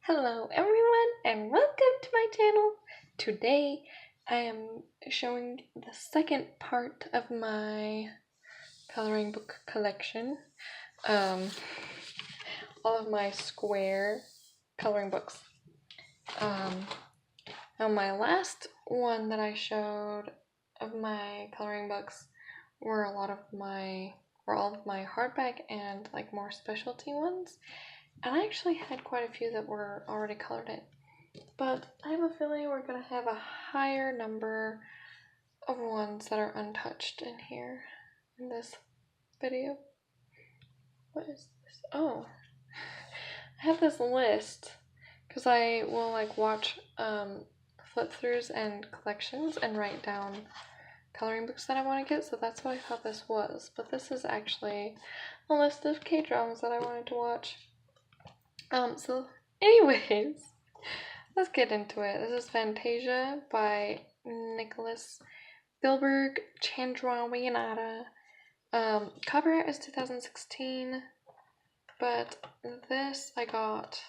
Hello everyone and welcome to my channel. Today I am showing the second part of my coloring book collection. All of my square coloring books. Now my last one that I showed of my coloring books were all of my hardback and like more specialty ones. And I actually had quite a few that were already colored in. But I have a feeling we're going to have a higher number of ones that are untouched in here in this video. What is this? Oh, I have this list because I will like watch flip throughs and collections and write down coloring books that I want to get. So that's what I thought this was. But this is actually a list of K-dramas that I wanted to watch. So anyways, let's get into it. This is Fantasia by Nicholas Spielberg, Chandra. Copyright is 2016, but this I got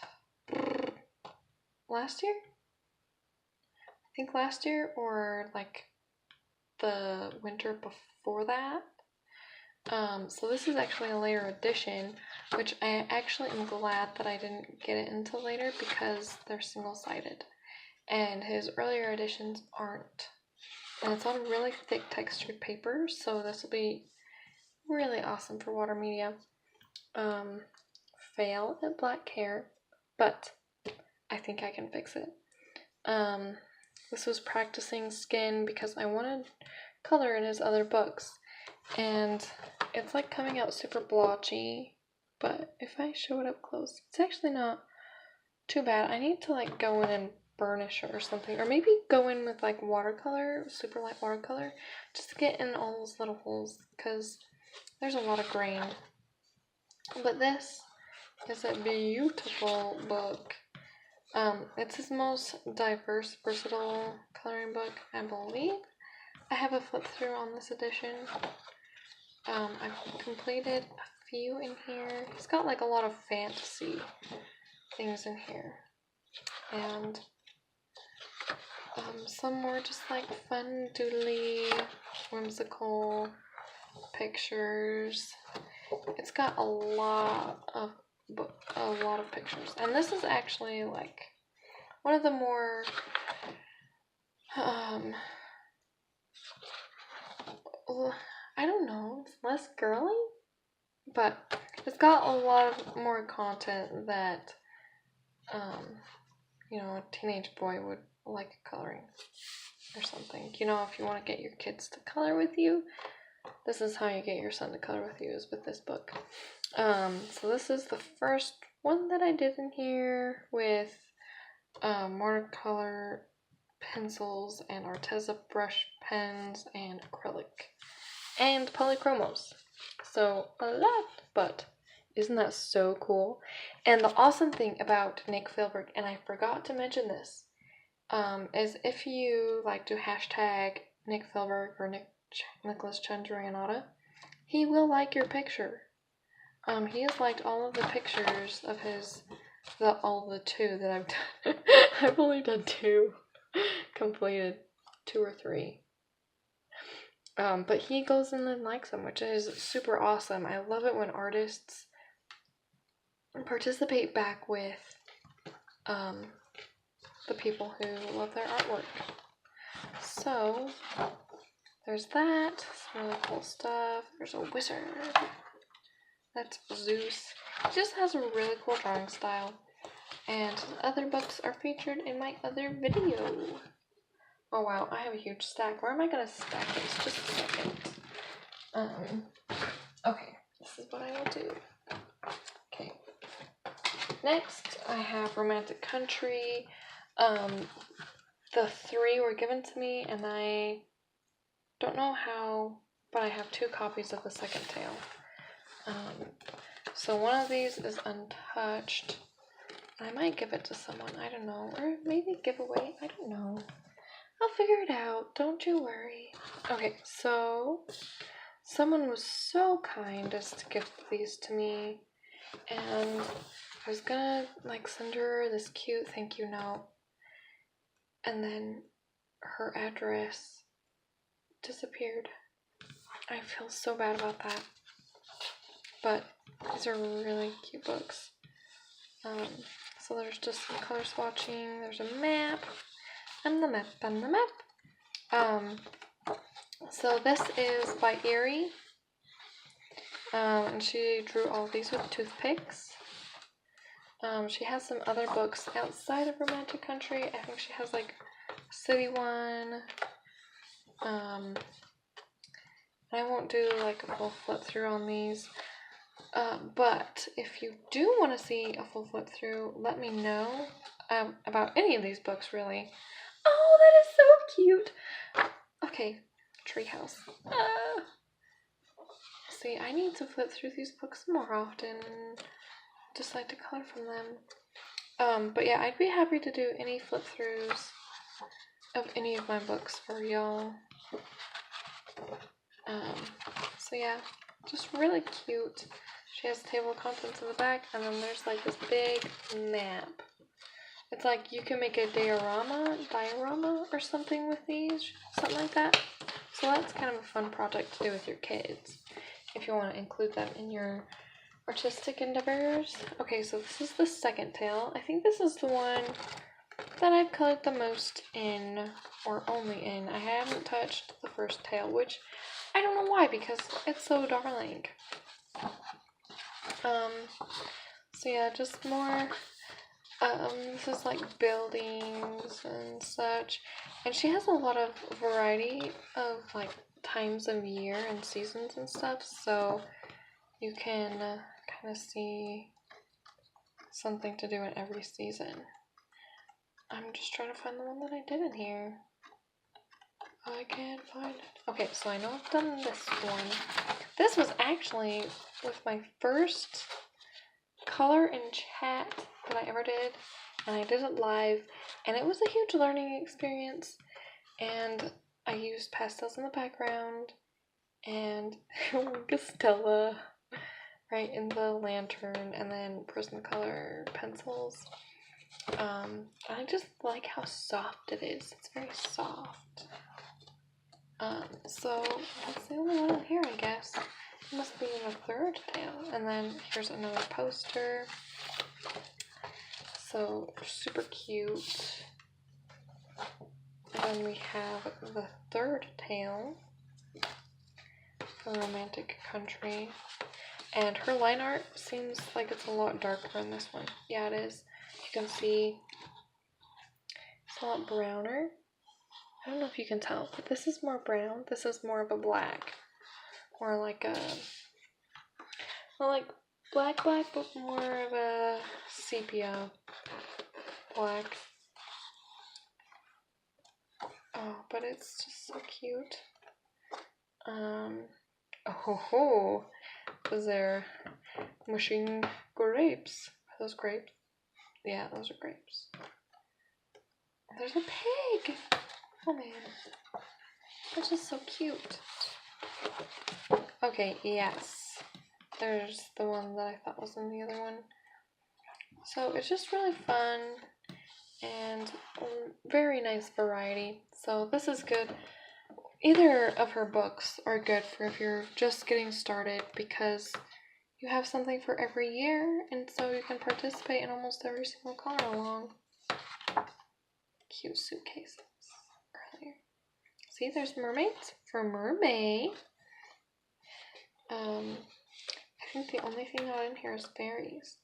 last year? I think last year or like the winter before that. So this is actually a later edition, which I actually am glad that I didn't get it until later because they're single-sided. And his earlier editions aren't. And it's on really thick textured paper, so this will be really awesome for water media. Fail at black hair, but I think I can fix it. This was practicing skin because I wanted color in his other books. And it's like coming out super blotchy, but if I show it up close, it's actually not too bad. I need to like go in and burnish it or something, or maybe go in with like watercolor, super light watercolor, just to get in all those little holes because there's a lot of grain. But this is a beautiful book. It's his most diverse, versatile coloring book, I believe. I have a flip through on this edition. I've completed a few in here. It's got like a lot of fantasy things in here. And some more just like fun, doodly, whimsical pictures. It's got a lot of pictures. And this is actually like one of the more I don't know, it's less girly, but it's got a lot more content that, you know, a teenage boy would like coloring or something. You know, if you want to get your kids to color with you, this is how you get your son to color with you, is with this book. So this is the first one that I did in here with watercolor pencils and Arteza brush pens and acrylic. And polychromos. So a lot, but isn't that so cool? And the awesome thing about Nick Spielberg, and I forgot to mention this, is if you like to hashtag Nick Spielberg or Nicholas Chandra, he will like your picture. He has liked all of the pictures of his, all the two that I've done. I've only done two, completed 2 or 3. But he goes in and likes them, which is super awesome. I love it when artists participate back with the people who love their artwork. So there's that. Some really cool stuff. There's a wizard. That's Zeus. He just has a really cool drawing style. And other books are featured in my other video. Oh wow, I have a huge stack. Where am I gonna stack this? Just a second. Okay, this is what I will do. Okay. Next, I have Romantic Country. The 3 were given to me, and I don't know how, but I have 2 copies of the second tale. So one of these is untouched. I might give it to someone, I don't know, or maybe give away, I don't know. I'll figure it out, don't you worry. Okay, so someone was so kind as to gift these to me, and I was gonna like send her this cute thank you note, and then her address disappeared. I feel so bad about that. But these are really cute books. So there's just some color swatching, there's a map, and the map, and the map. So this is by Erie. And she drew all these with toothpicks. She has some other books outside of Romantic Country. I think she has like a city one. I won't do like a full flip through on these. But if you do want to see a full flip through, let me know about any of these books, really. Oh, that is so cute. Okay, Treehouse. See, I need to flip through these books more often and decide to color from them. But yeah, I'd be happy to do any flip throughs of any of my books for y'all. So yeah, just really cute. She has a table of contents in the back, and then there's like this big map. It's like you can make a diorama or something with these, something like that. So that's kind of a fun project to do with your kids, if you want to include them in your artistic endeavors. Okay, so this is the second tale. I think this is the one that I've colored the most in, or only in. I haven't touched the first tale, which I don't know why, because it's so darling. So yeah, just more, this is like buildings and such, and she has a lot of variety of like times of year and seasons and stuff, so you can kind of see something to do in every season. I'm just trying to find the one that I did in here. I can't find it. Okay, so I know I've done this one. This was actually with my first color and chat that I ever did, and I did it live, and it was a huge learning experience, and I used pastels in the background, and Stella right in the lantern, and then Prismacolor pencils. I just like how soft it is. It's very soft. So that's the only one in here, I guess. It must be in the third tale. And then here's another poster. So super cute. And then we have the third tale for Romantic Country. And her line art seems like it's a lot darker in this one. Yeah, it is. You can see it's a lot browner. I don't know if you can tell, but this is more brown. This is more of a black. Or like a, well, like black, but more of a sepia black. Oh, but it's just so cute. Oh, is there mushing grapes? Are those grapes? Yeah, those are grapes. There's a pig! Oh man. That's just so cute. Okay, yes. There's the one that I thought was in the other one. So it's just really fun and very nice variety. So this is good. Either of her books are good for if you're just getting started, because you have something for every year, and so you can participate in almost every single color along. Cute suitcases earlier. See, there's mermaids for Mermaid. I think the only thing not in here is fairies.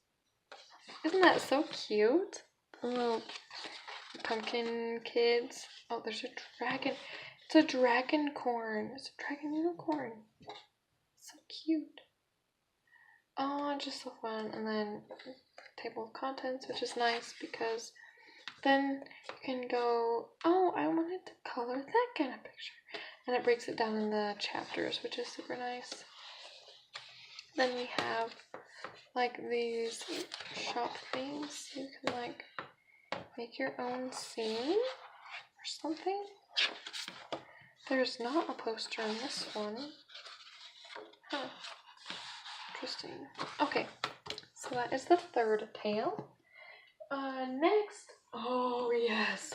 Isn't that so cute? Little pumpkin kids. Oh, there's a dragon. It's a dragon corn. It's a dragon unicorn. So cute. Oh, just so fun. And then table of contents, which is nice because then you can go, oh, I wanted to color that kind of picture. And it breaks it down in the chapters, which is super nice. Then we have like these shop things. You can like make your own scene or something. There's not a poster in this one. Huh. Interesting. Okay. So that is the third tail. Next, oh yes,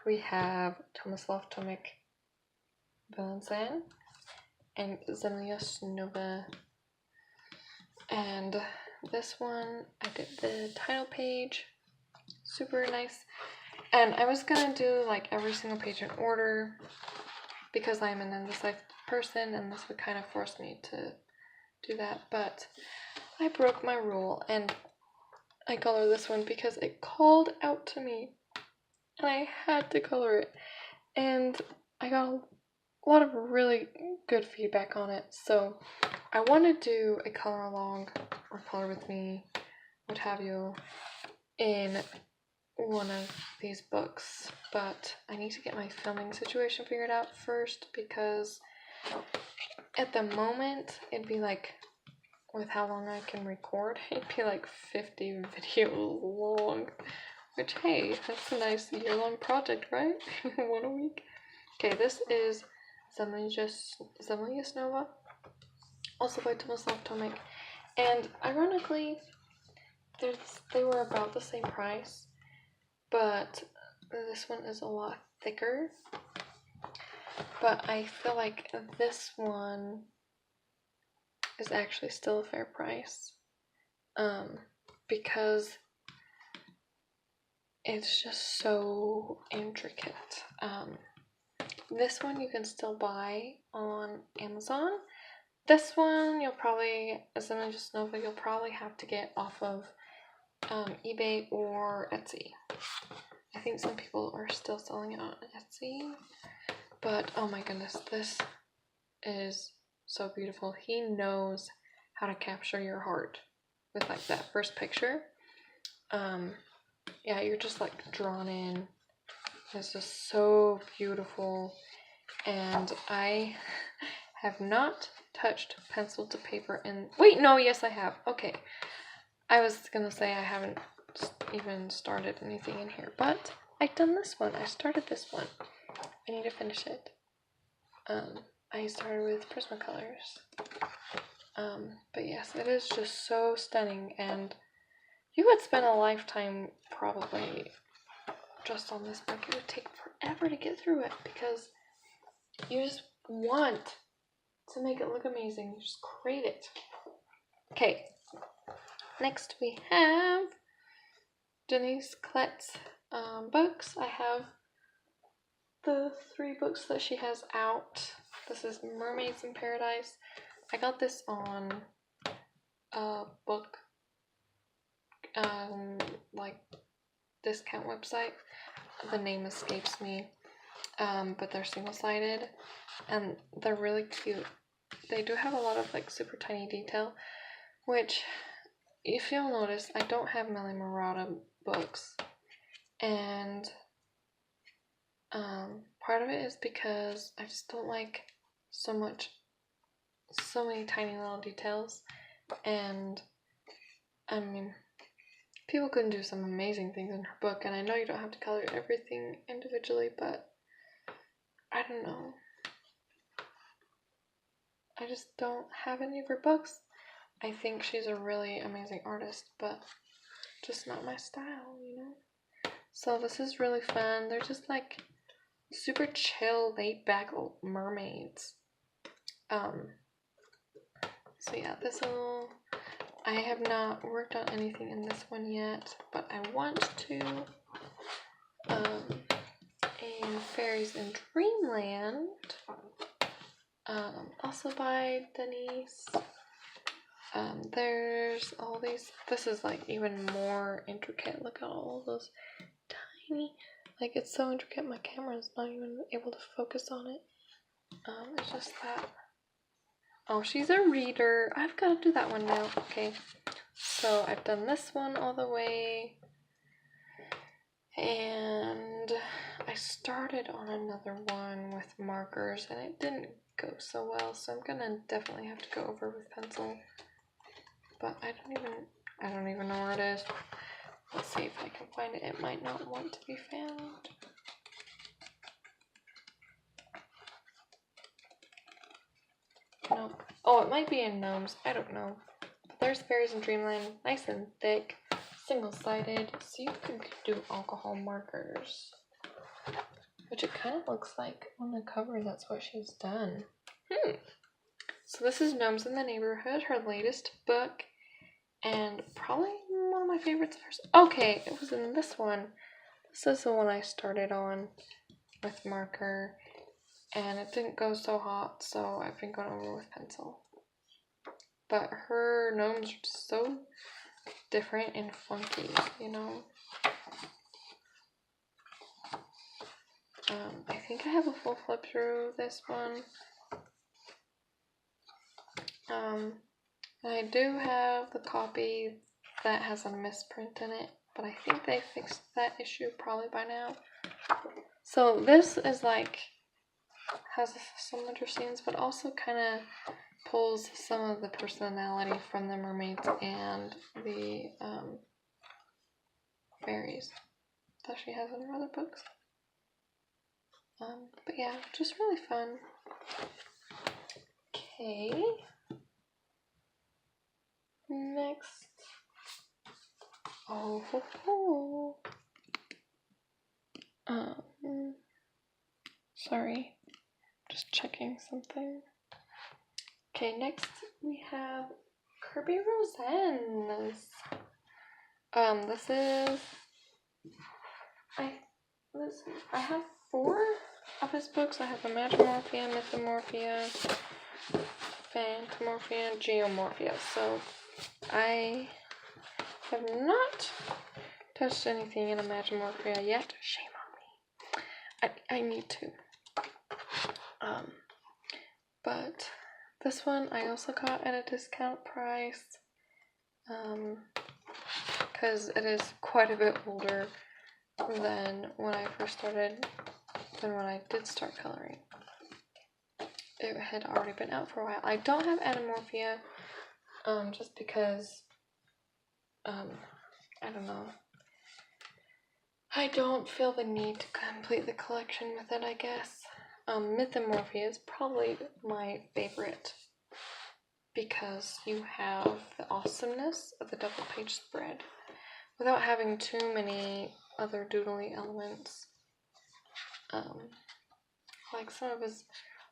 we have Tomislav Tomic Valensan and Zemlya Nova. And this one, I did the title page, super nice. And I was gonna do like every single page in order because I'm an indecisive person and this would kind of force me to do that. But I broke my rule and I color this one because it called out to me and I had to color it. And I got a lot of really good feedback on it. So I want to do a color along or color with me, what have you, in one of these books, but I need to get my filming situation figured out first because at the moment it'd be like, with how long I can record, it'd be like 50 videos long, which hey, that's a nice year-long project, right? One a week. Okay, this is Zemlya Nova, also by Tomislav Tomic, and ironically they were about the same price, but this one is a lot thicker. But I feel like this one is actually still a fair price. Because it's just so intricate. This one you can still buy on Amazon. This one you'll probably, as I just know, you'll probably have to get off of eBay or Etsy. I think some people are still selling it on Etsy, but oh my goodness, this is so beautiful. He knows how to capture your heart with like that first picture. Yeah, you're just like drawn in. It's just so beautiful, and I have not touched pencil to paper in, wait, no, yes I have. Okay, I was gonna say I haven't even started anything in here, but I've done this one. I started this one. I need to finish it. I started with Prismacolors. But yes, it is just so stunning, and you would spend a lifetime probably just on this book. It would take forever to get through it because you just want to make it look amazing. You just crave it. Okay, next we have Denis Collects books. I have the 3 books that she has out. This is Mermaids in Paradise. I got this on a book like discount website. The name escapes me, but they're single-sided and they're really cute. They do have a lot of like super tiny detail, which if you'll notice, I don't have Melly Murata books, and part of it is because I just don't like so many tiny little details, and I mean, people can do some amazing things in her book, and I know you don't have to color everything individually, but I don't know. I just don't have any of her books. I think she's a really amazing artist, but just not my style, you know? So this is really fun. They're just like super chill, laid back old mermaids. So yeah, I have not worked on anything in this one yet, but I want to. And Fairies in Dreamland, also by Denis. There's all these, this is like even more intricate. Look at all those tiny, like it's so intricate my camera's not even able to focus on it. It's just that. Oh, she's a reader. I've got to do that one now. Okay, so I've done this one all the way, and I started on another one with markers and it didn't go so well, so I'm gonna definitely have to go over with pencil, but I don't even know where it is. Let's see if I can find it. It might not want to be found. No. Oh, it might be in Gnomes. I don't know. But there's Fairies in Dreamland, nice and thick, single-sided, so you could do alcohol markers. Which it kind of looks like on the cover, that's what she's done. So this is Gnomes in the Neighborhood, her latest book, and probably one of my favorites. Okay, it was in this one. This is the one I started on with marker, and it didn't go so hot, so I've been going over with pencil. But her gnomes are just so different and funky, you know? I think I have a full flip through this one. And I do have the copy that has a misprint in it, but I think they fixed that issue probably by now. So this is like, has some winter scenes, but also kind of pulls some of the personality from the mermaids and the fairies that she has in her other books. But yeah, just really fun. Okay. Next. Sorry. Just checking something. Okay, next we have Kirby Rosen's. This is I have 4 of his books. I have Imagimorphia, Mythomorphia, Phantomorphia, and Genome Morpheus. So I have not touched anything in Imagimorphia yet. Shame on me. I need to. But this one I also got at a discount price. Because it is quite a bit older than when I first started, than when I did start coloring. It had already been out for a while. I don't have Anamorphia, just because, I don't know. I don't feel the need to complete the collection with it, I guess. Mythomorphia is probably my favorite because you have the awesomeness of the double page spread without having too many other doodly elements. Like some of his,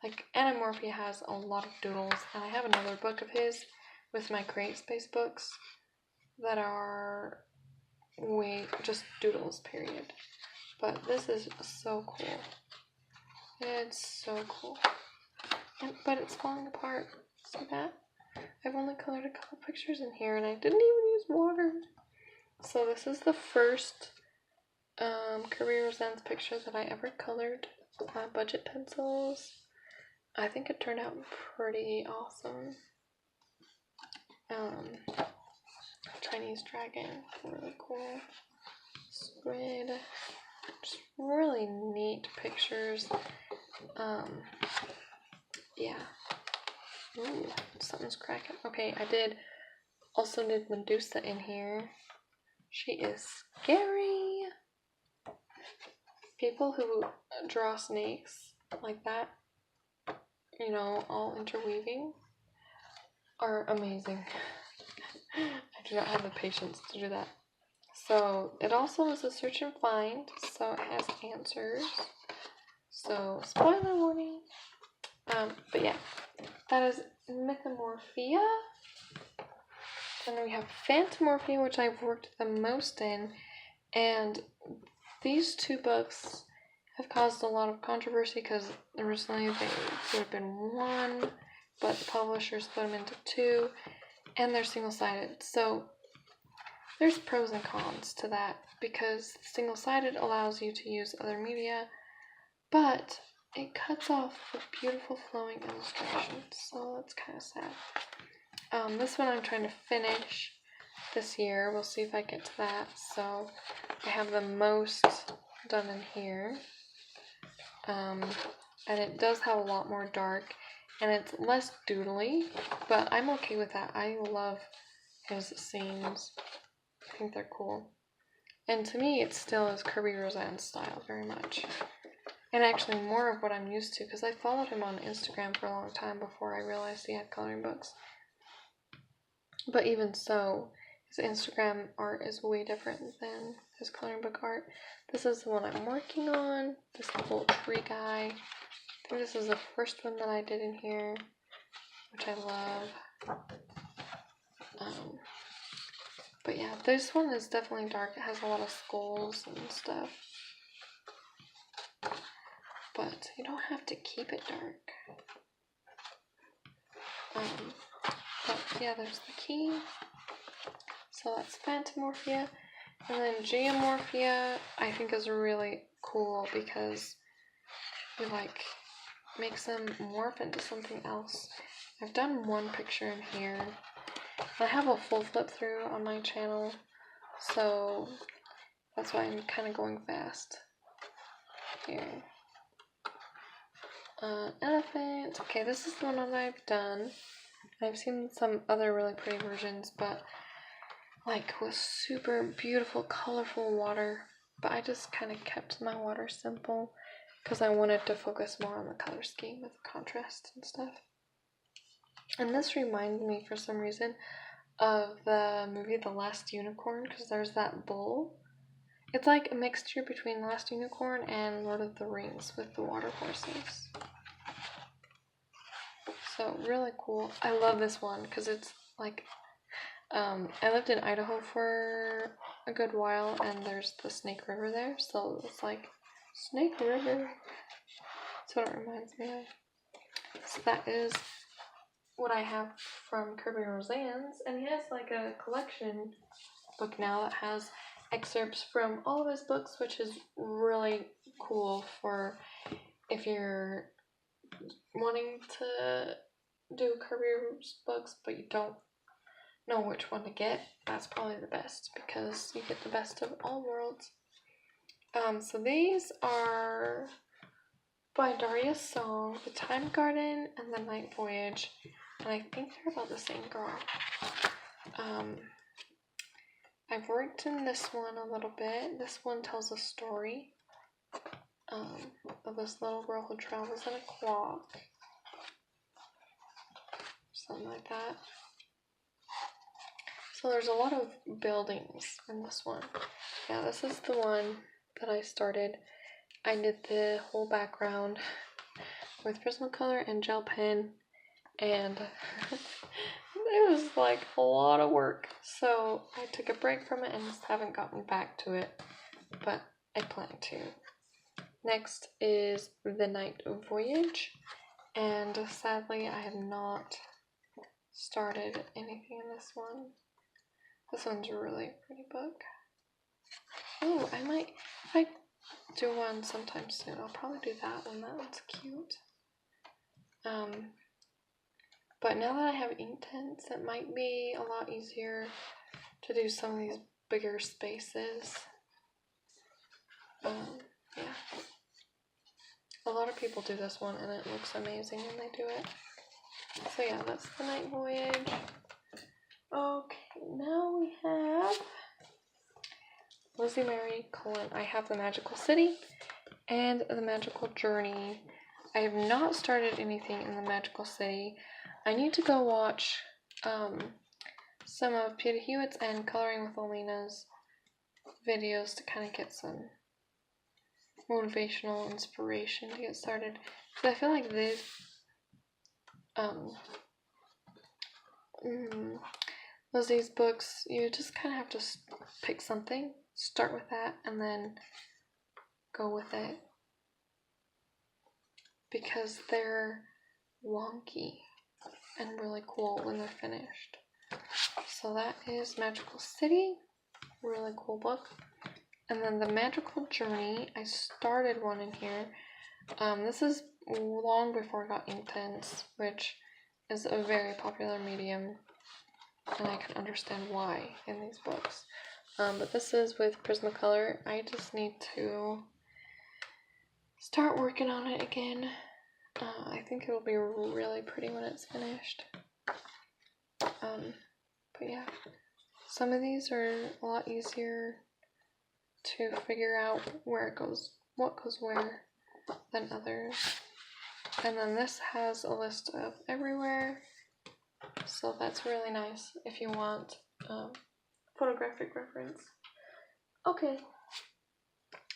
like Anamorphia has a lot of doodles, and I have another book of his with my Create Space books that are just doodles, period. But this is so cool. It's so cool. But it's falling apart. See that? I've only colored a couple pictures in here, and I didn't even use water. So this is the first Kirby Rosen's picture that I ever colored with my budget pencils. I think it turned out pretty awesome. Chinese dragon, really cool. Squid, just really neat pictures. Yeah. Ooh, something's cracking. Okay, I also did Medusa in here. She is scary. People who draw snakes like that, you know, all interweaving, are amazing. I do not have the patience to do that. So it also is a search and find, so it has answers. So spoiler warning. But yeah, that is Mythomorphia. And then we have Phantomorphia, which I've worked the most in. And these 2 books have caused a lot of controversy because originally they would have been 1, but the publisher split them into 2, and they're single-sided. So there's pros and cons to that because single-sided allows you to use other media, but it cuts off the beautiful flowing illustrations, so that's kind of sad. This one I'm trying to finish this year. We'll see if I get to that. So I have the most done in here. And it does have a lot more dark, and it's less doodly, but I'm okay with that. I love his scenes. I think they're cool. And to me, it still is Kirby Rosen's style very much. And actually more of what I'm used to, because I followed him on Instagram for a long time before I realized he had coloring books. But even so, his Instagram art is way different than his coloring book art. This is the one I'm working on, this little tree guy. I think this is the first one that I did in here, which I love. But yeah, this one is definitely dark. It has a lot of skulls and stuff. But you don't have to keep it dark. But yeah, there's the key. So that's Fantasia. And then Geomorphia, I think is really cool because you like makes them morph into something else. I've done one picture in here. I have a full flip through on my channel, so that's why I'm kind of going fast here. Elephant. Okay, this is the one that I've done. I've seen some other really pretty versions, but like with super beautiful, colorful water. But I just kind of kept my water simple because I wanted to focus more on the color scheme with the contrast and stuff. And this reminds me, for some reason, of the movie The Last Unicorn, because there's that bull. It's like a mixture between Last Unicorn and Lord of the Rings with the water horses. So really cool. I love this one because it's like, I lived in Idaho for a good while, and there's the Snake River there, so it's like Snake River. That's what it reminds me of. So that is what I have from Kirby Roseanne's, and he has like a collection book now that has excerpts from all of his books, which is really cool for if you're wanting to do Kirby's books but you don't know which one to get. That's probably the best because you get the best of all worlds. So these are by Darius Song, The Time Garden and The Night Voyage, and I think they're about the same girl. I've worked in this one a little bit. This one tells a story of this little girl who travels in a clock. Something like that. So there's a lot of buildings in this one. Yeah, this is the one that I started. I did the whole background with Prismacolor and gel pen, and it was like a lot of work. So I took a break from it and just haven't gotten back to it, but I plan to. Next is The Night Voyage, and sadly I have not started anything in this one. This one's a really pretty book. Oh, I might, if I do one sometime soon, I'll probably do that one. That one's cute. But now that I have Inktense, it might be a lot easier to do some of these bigger spaces. Yeah. A lot of people do this one and it looks amazing when they do it. So yeah, that's The Night Voyage. Okay, now we have Lizzie Mary Cullen. I have The Magical City and The Magical Journey. I have not started anything in The Magical City. I need to go watch some of Peter Hewitt's and Coloring with Alina's videos to kind of get some motivational inspiration to get started. Because I feel like these Lizzie's books, you just kind of have to pick something, start with that, and then go with it. Because they're wonky and really cool when they're finished. So that is Magical City, really cool book. And then The Magical Journey, I started one in here. This is long before I got Inktense, which is a very popular medium, and I can understand why in these books. But this is with Prismacolor. I just need to start working on it again. I think it'll be really pretty when it's finished. But yeah, some of these are a lot easier to figure out where it goes, what goes where, than others. And then this has a list of everywhere, So that's really nice if you want photographic reference. Okay,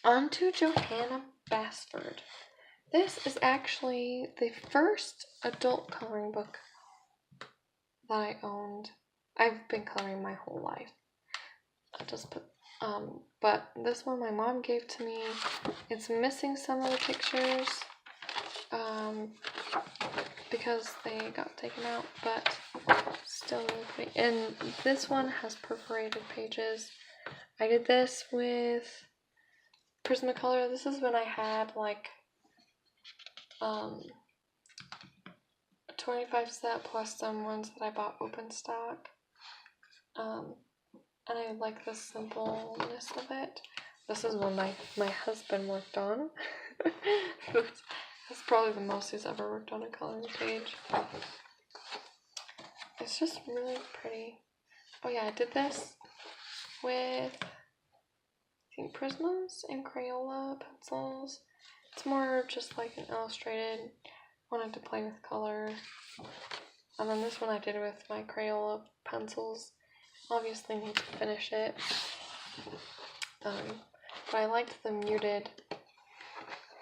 on to Johanna Basford. This is actually the first adult coloring book that I owned. I've been coloring my whole life. But this one my mom gave to me. It's missing some of the pictures because they got taken out, but still really pretty. And this one has perforated pages. I did this with Prismacolor. This is when I had like 25 set plus some ones that I bought open stock. And I like the simpleness of it. This is one my husband worked on. That's probably the most he's ever worked on a coloring page. It's just really pretty. Oh yeah, I did this with, I think, Prismas and Crayola pencils. It's more just like an illustrated, wanted to play with color. And then this one I did with my Crayola pencils. Obviously need to finish it. But I liked the muted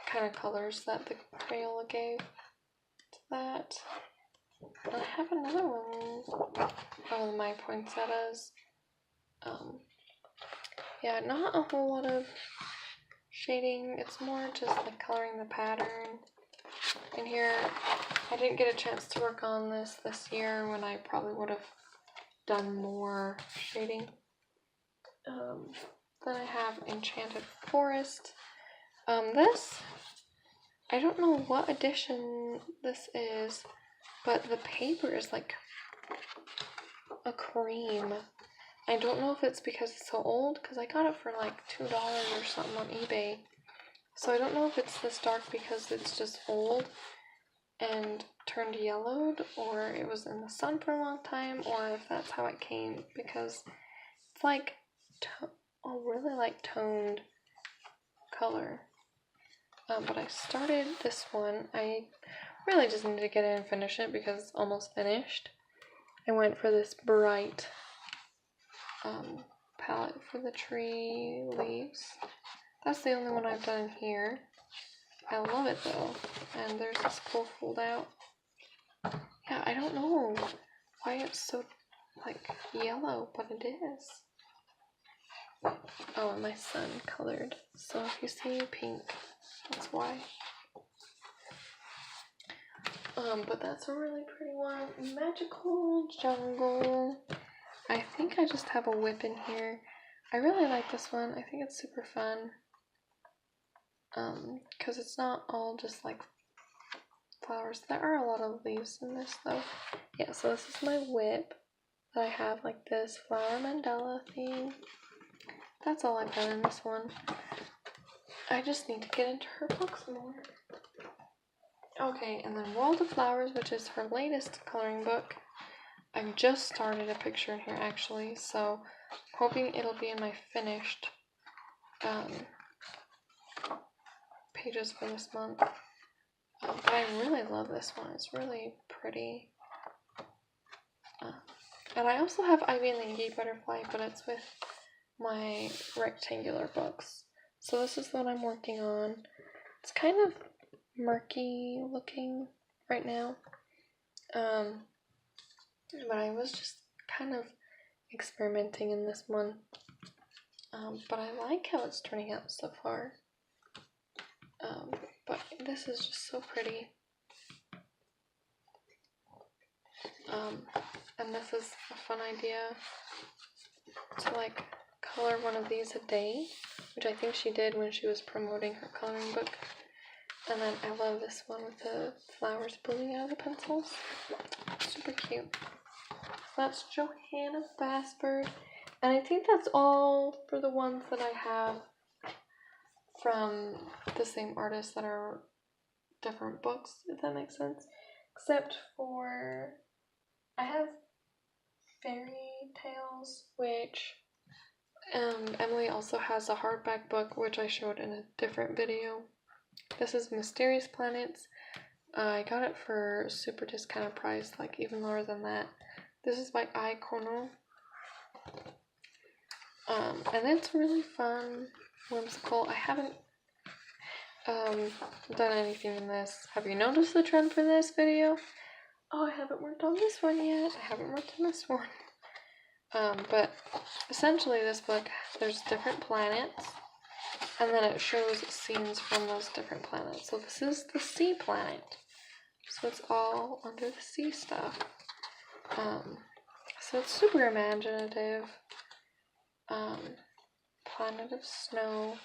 kind of colors that the Crayola gave to that. And I have another one of my poinsettias. Yeah, not a whole lot of shading. It's more just like coloring the pattern. In here, I didn't get a chance to work on this year when I probably would have done more shading. Then I have Enchanted Forest. This, I don't know what edition this is, but the paper is like a cream. I don't know if it's because it's so old, because I got it for like $2 or something on eBay. So I don't know if it's this dark because it's just old and turned yellowed, or it was in the sun for a long time, or if that's how it came, because it's like really like toned color. But I started this one. I really just need to get in and finish it because it's almost finished. I went for this bright palette for the tree leaves. That's the only one I've done here. I love it though. And there's this cool fold out. Yeah, I don't know why it's so like yellow, but it is. Oh, and my son colored. So if you see pink, that's why. But that's a really pretty one. Magical Jungle. I think I just have a whip in here. I really like this one. I think it's super fun. Because it's not all just like flowers. There are a lot of leaves in this though. Yeah, so this is my whip that I have like this flower mandala thing. That's all I've done in this one. I just need to get into her books more. Okay, and then World of Flowers, which is her latest coloring book. I've just started a picture in here actually, so I'm hoping it'll be in my finished pages for this month. But I really love this one. It's really pretty. And I also have Ivy and the Inky Butterfly, but it's with my rectangular books. So this is the one I'm working on. It's kind of murky looking right now. But I was just kind of experimenting in this one. But I like how it's turning out so far. But this is just so pretty. And this is a fun idea to like color one of these a day, which I think she did when she was promoting her coloring book. And then I love this one with the flowers blooming out of the pencils. Super cute. So that's Johanna Basford. And I think that's all for the ones that I have from the same artist that are different books, if that makes sense. Except for, I have Fairy Tales, which Emily also has a hardback book, which I showed in a different video. This is Mysterious Planets I got it for super discounted price, like even lower than that. This is by Icono. And it's really fun, whimsical. I haven't done anything in this. Have you noticed the trend for this video? Oh, I haven't worked on this one yet. I haven't worked on this one. But essentially this book, there's different planets, and then it shows scenes from those different planets. So this is the sea planet. So it's all under the sea stuff. So it's super imaginative. Planet of Snow.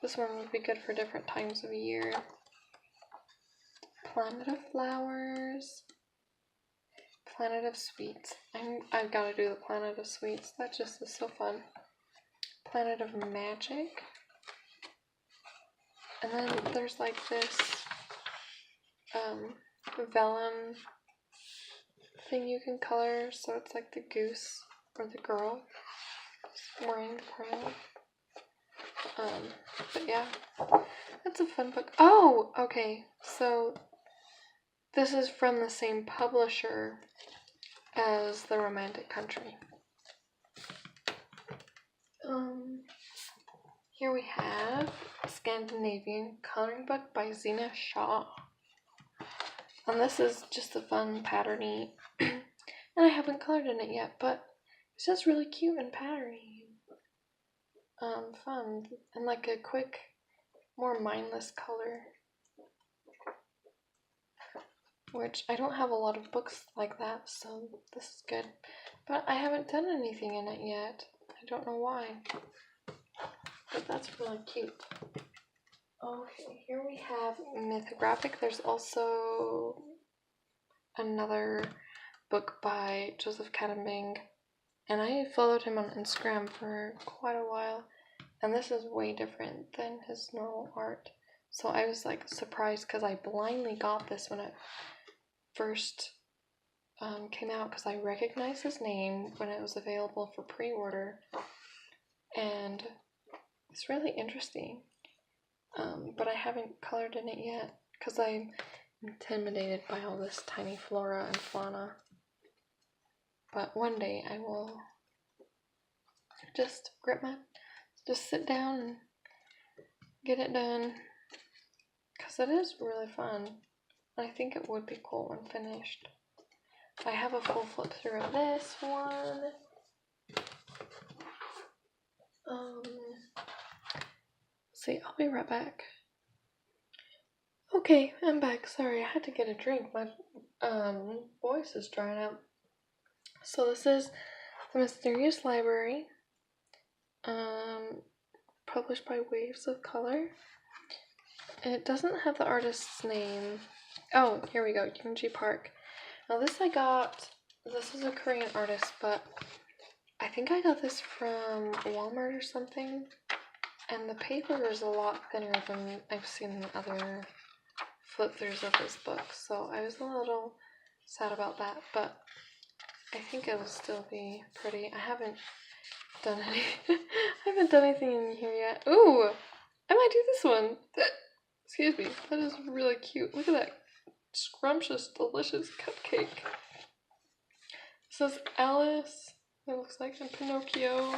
This one would be good for different times of year. Planet of Flowers. Planet of Sweets. I've got to do the Planet of Sweets. That just is so fun. Planet of Magic. And then there's like this vellum thing you can color. So it's like the goose or the girl wearing the crown. But yeah, that's a fun book. Oh, okay. So this is from the same publisher as The Romantic Country. Here we have a Scandinavian coloring book by Zena Shaw. And this is just a fun patterny. And I haven't colored in it yet, but it's just really cute and patterny. Fun. And like a quick, more mindless color. Which I don't have a lot of books like that, so this is good. But I haven't done anything in it yet. I don't know why. But that's really cute. Okay, here we have Mythographic. There's also another book by Joseph Cadenbing. And I followed him on Instagram for quite a while. And this is way different than his normal art. So I was like surprised because I blindly got this when it first came out because I recognized his name when it was available for pre-order. And it's really interesting. But I haven't colored in it yet because I'm intimidated by all this tiny flora and fauna. But one day I will just sit down and get it done because it is really fun. I think it would be cool when finished. I have a full flip through of this one. See, I'll be right back. Okay, I'm back. Sorry, I had to get a drink. My voice is drying out. So this is The Mysterious Library, published by Waves of Color. It doesn't have the artist's name. Oh, here we go, Yoonji Park. Now this is a Korean artist, but I think I got this from Walmart or something. And the paper is a lot thinner than I've seen in other flip-throughs of this book. So I was a little sad about that, but I think it will still be pretty. I haven't done anything in here yet. Ooh! I might do this one. Excuse me. That is really cute. Look at that scrumptious, delicious cupcake. This is Alice. It looks like in Pinocchio.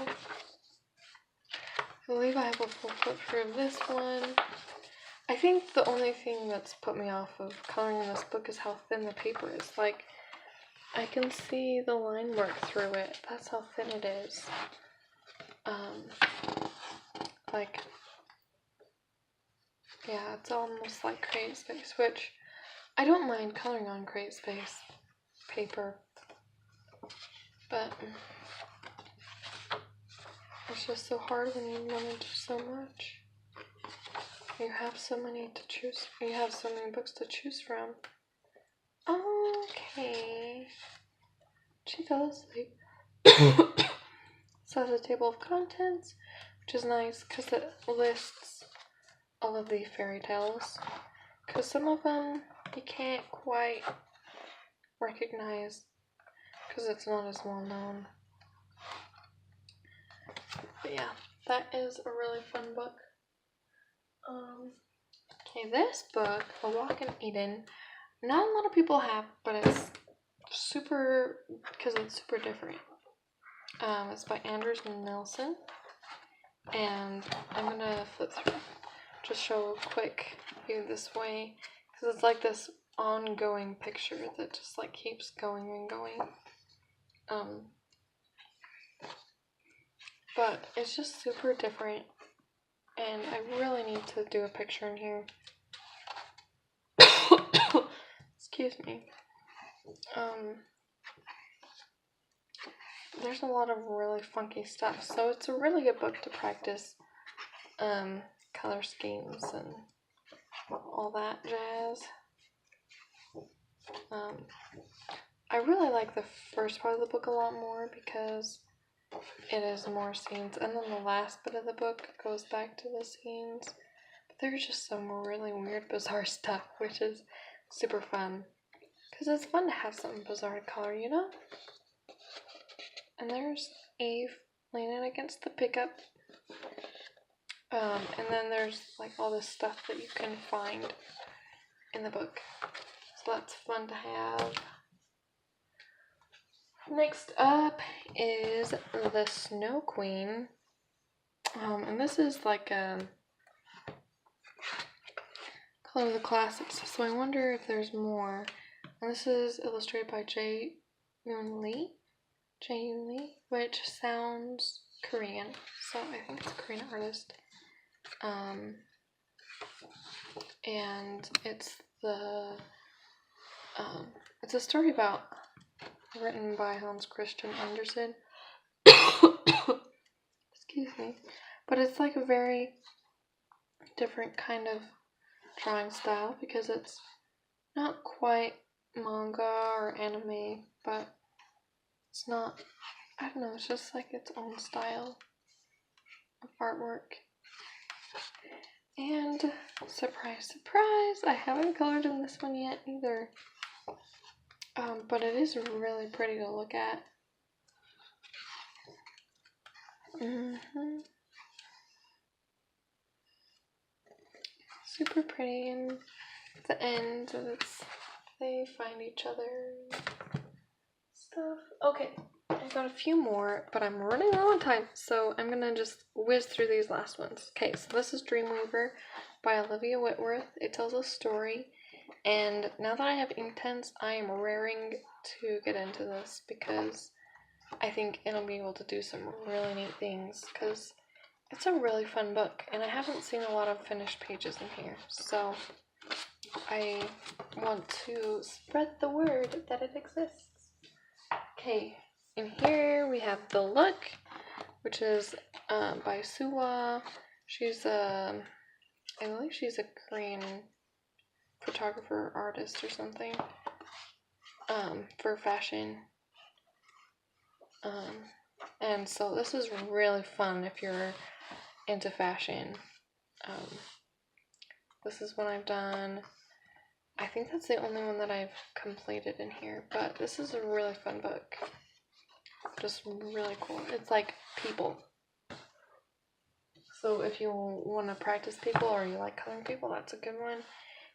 I believe I have a full flip through of this one. I think the only thing that's put me off of coloring in this book is how thin the paper is. Like, I can see the line work through it. That's how thin it is. Yeah, it's almost like Create Space, which I don't mind coloring on Create Space paper, but it's just so hard when you want to do so much. You have so many books to choose from. Okay. She fell asleep. So it has a table of contents, which is nice because it lists all of the fairy tales. Because some of them you can't quite recognize because it's not as well known. But yeah, that is a really fun book. Okay, this book, A Walk in Eden, not a lot of people have, but it's super, because it's super different. It's by Anders Nilsson, and I'm gonna flip through, just show a quick view this way, because it's like this ongoing picture that just like keeps going and going. But it's just super different, and I really need to do a picture in here. Excuse me. There's a lot of really funky stuff, so it's a really good book to practice color schemes and all that jazz. I really like the first part of the book a lot more because it is more scenes, and then the last bit of the book goes back to the scenes. But there's just some really weird, bizarre stuff, which is super fun. Because it's fun to have something bizarre to color, you know? And there's Eve leaning against the pickup. And then there's like all this stuff that you can find in the book. So that's fun to have. Next up is the Snow Queen. And this is like Color of the Classics. So I wonder if there's more. And this is illustrated by Jae-yoon Lee, which sounds Korean. So I think it's a Korean artist. And it's it's a story written by Hans Christian Andersen. Excuse me. But it's like a very different kind of drawing style because it's not quite manga or anime, but it's not, I don't know, it's just like its own style of artwork. And surprise, surprise, I haven't colored in this one yet either. But it is really pretty to look at. Super pretty, and at the end, they find each other and stuff. Okay, I've got a few more, but I'm running low on time, so I'm gonna just whiz through these last ones. Okay, so this is Dreamweaver by Olivia Whitworth. It tells a story, and now that I have Inktense, I am raring to get into this because I think it'll be able to do some really neat things, because it's a really fun book, and I haven't seen a lot of finished pages in here, so I want to spread the word that it exists. Okay, in here we have The Look, which is by Suwa. She's I believe she's a Korean photographer, artist, or something, for fashion. And so this is really fun if you're into fashion. This is one I've done. I think that's the only one that I've completed in here, but this is a really fun book. Just really cool. It's like people. So if you want to practice people or you like coloring people, that's a good one.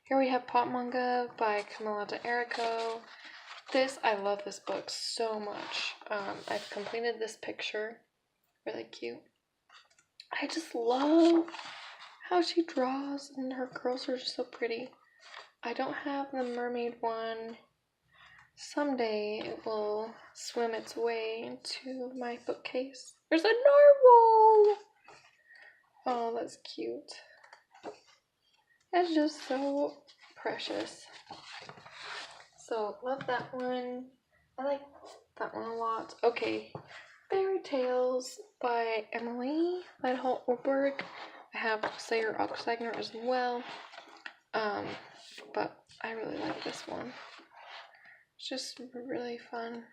Here we have Pop Manga by Camilla de Erico. I love this book so much. I've completed this picture. Really cute. I just love how she draws, and her girls are just so pretty. I don't have the mermaid one. Someday it will swim its way into my bookcase. There's a narwhal! Oh, that's cute. That's just so precious. So, love that one. I like that one a lot. Okay, Fairy Tales by Emily Lidholt Oberg. I have Sayer Oxagner as well. But I really like this one. It's just really fun.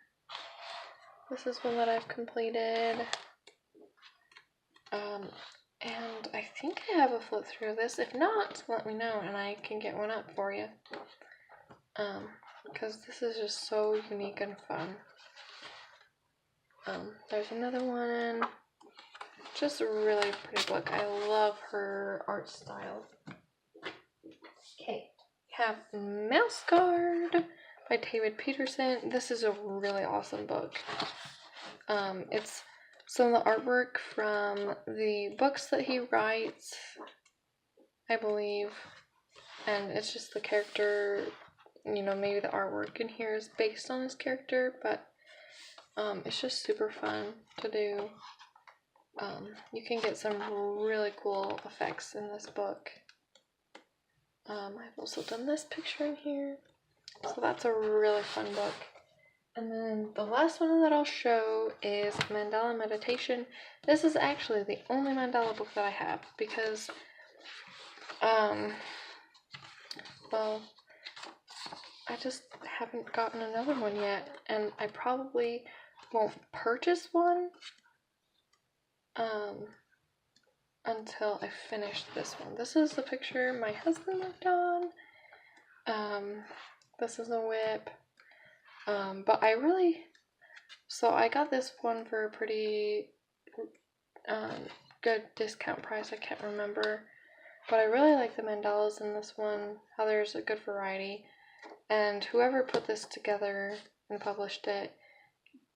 This is one that I've completed. And I think I have a flip through of this. If not, let me know and I can get one up for you. Because this is just so unique and fun. There's another one. Just a really pretty book. I love her art style. Okay, have Mouse Guard by David Peterson. This is a really awesome book. It's some of the artwork from the books that he writes, I believe, and it's just the character, you know, maybe the artwork in here is based on his character, but it's just super fun to do. You can get some really cool effects in this book. I've also done this picture in here, so that's a really fun book. And then the last one that I'll show is Mandala Meditation. This is actually the only mandala book that I have because, well, I just haven't gotten another one yet, and I probably won't purchase one until I finish this one. This is the picture my husband worked on. This is a whip. But so I got this one for a pretty good discount price. I can't remember. But I really like the mandalas in this one, how there's a good variety. And whoever put this together and published it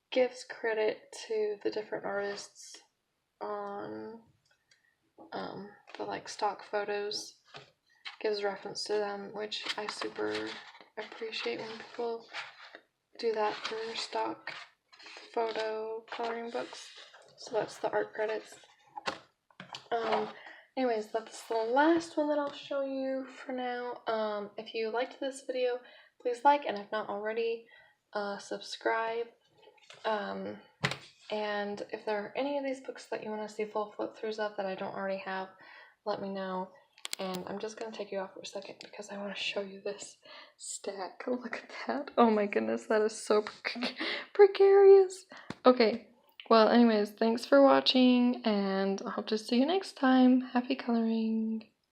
gives credit to the different artists on the like stock photos, gives reference to them, which I super appreciate when people do that for stock photo coloring books. So that's the art credits. Anyways, that's the last one that I'll show you for now. If you liked this video, please like, and if not already, subscribe. And if there are any of these books that you want to see full flip-throughs of that I don't already have, let me know. And I'm just going to take you off for a second because I want to show you this stack. Look at that. Oh my goodness, that is so precarious. Okay, well anyways, thanks for watching, and I hope to see you next time. Happy coloring.